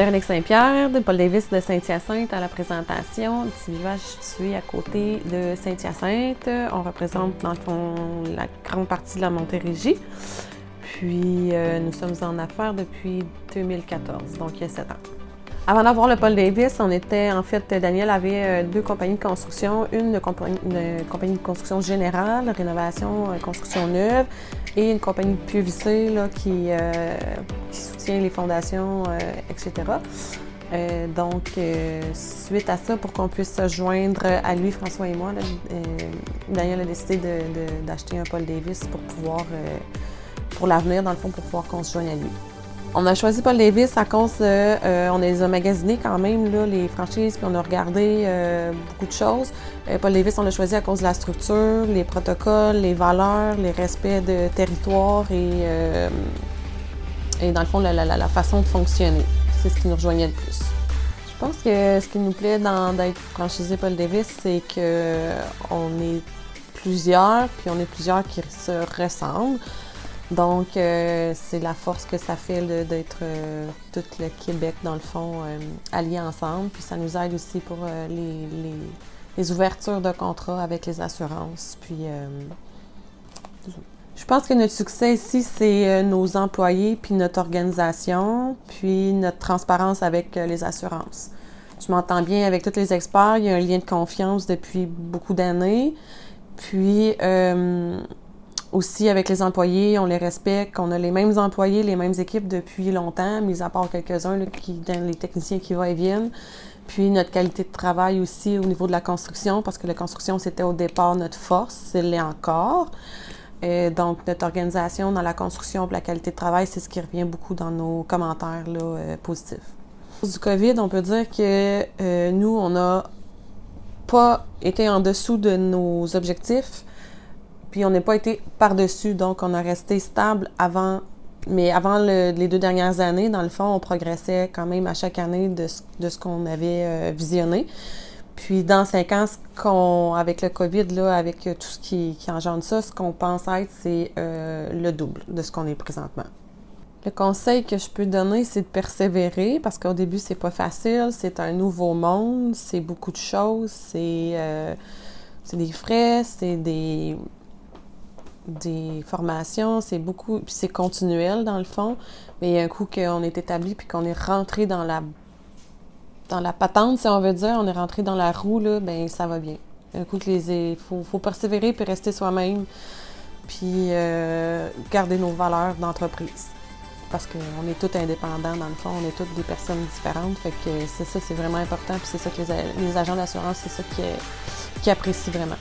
Véronique Saint-Pierre de Paul Davis de Saint-Hyacinthe à la présentation. Petit village situé à côté de Saint-Hyacinthe. On représente dans le fond la grande partie de la Montérégie. Puis nous sommes en affaires depuis 2014, donc il y a 7 ans. Avant d'avoir le Paul Davis, on était, en fait, Daniel avait 2 compagnies de construction, une compagnie de construction générale, rénovation, construction neuve, et une compagnie de PVC là, qui soutient les fondations, etc. Donc, suite à ça, pour qu'on puisse se joindre à lui, François et moi, là, Daniel a décidé d'acheter un Paul Davis pour pouvoir, pour l'avenir, dans le fond, pour pouvoir qu'on se joigne à lui. On a choisi Paul Davis à cause on les a magasinés quand même, là, les franchises, puis on a regardé beaucoup de choses. Paul Davis, on l'a choisi à cause de la structure, les protocoles, les valeurs, les respects de territoire et dans le fond, la façon de fonctionner. C'est ce qui nous rejoignait le plus. Je pense que ce qui nous plaît d'être franchisé Paul Davis, c'est qu'on est plusieurs, puis on est plusieurs qui se ressemblent. Donc, c'est la force que ça fait d'être tout le Québec, dans le fond, alliés ensemble. Puis ça nous aide aussi pour les ouvertures de contrats avec les assurances. Puis, je pense que notre succès ici, c'est nos employés, puis notre organisation, puis notre transparence avec les assurances. Je m'entends bien avec tous les experts. Il y a un lien de confiance depuis beaucoup d'années. Puis, aussi, avec les employés, on les respecte, on a les mêmes employés, les mêmes équipes depuis longtemps, mis à part quelques-uns, là, les techniciens qui vont et viennent. Puis notre qualité de travail aussi au niveau de la construction, parce que la construction, c'était au départ notre force, c'est l'est encore. Donc, notre organisation dans la construction et la qualité de travail, c'est ce qui revient beaucoup dans nos commentaires là, positifs. Du COVID, on peut dire que nous, on n'a pas été en dessous de nos objectifs. Puis on n'a pas été par-dessus, donc on a resté stable avant. Mais avant les 2 dernières années, dans le fond, on progressait quand même à chaque année de ce qu'on avait visionné. Puis dans 5 ans, avec le COVID, là, avec tout ce qui engendre ça, ce qu'on pense être, c'est le double de ce qu'on est présentement. Le conseil que je peux donner, c'est de persévérer, parce qu'au début, c'est pas facile, c'est un nouveau monde, c'est beaucoup de choses, c'est des frais, c'est des formations, c'est beaucoup, puis c'est continuel dans le fond, mais un coup qu'on est établi puis qu'on est rentré dans la patente, si on veut dire, on est rentré dans la roue, là, ben ça va bien. Un coup que faut persévérer puis rester soi-même, puis garder nos valeurs d'entreprise. Parce qu'on est tous indépendants dans le fond, on est toutes des personnes différentes, fait que c'est ça, c'est vraiment important, puis c'est ça que les agents d'assurance, c'est ça qui apprécient vraiment.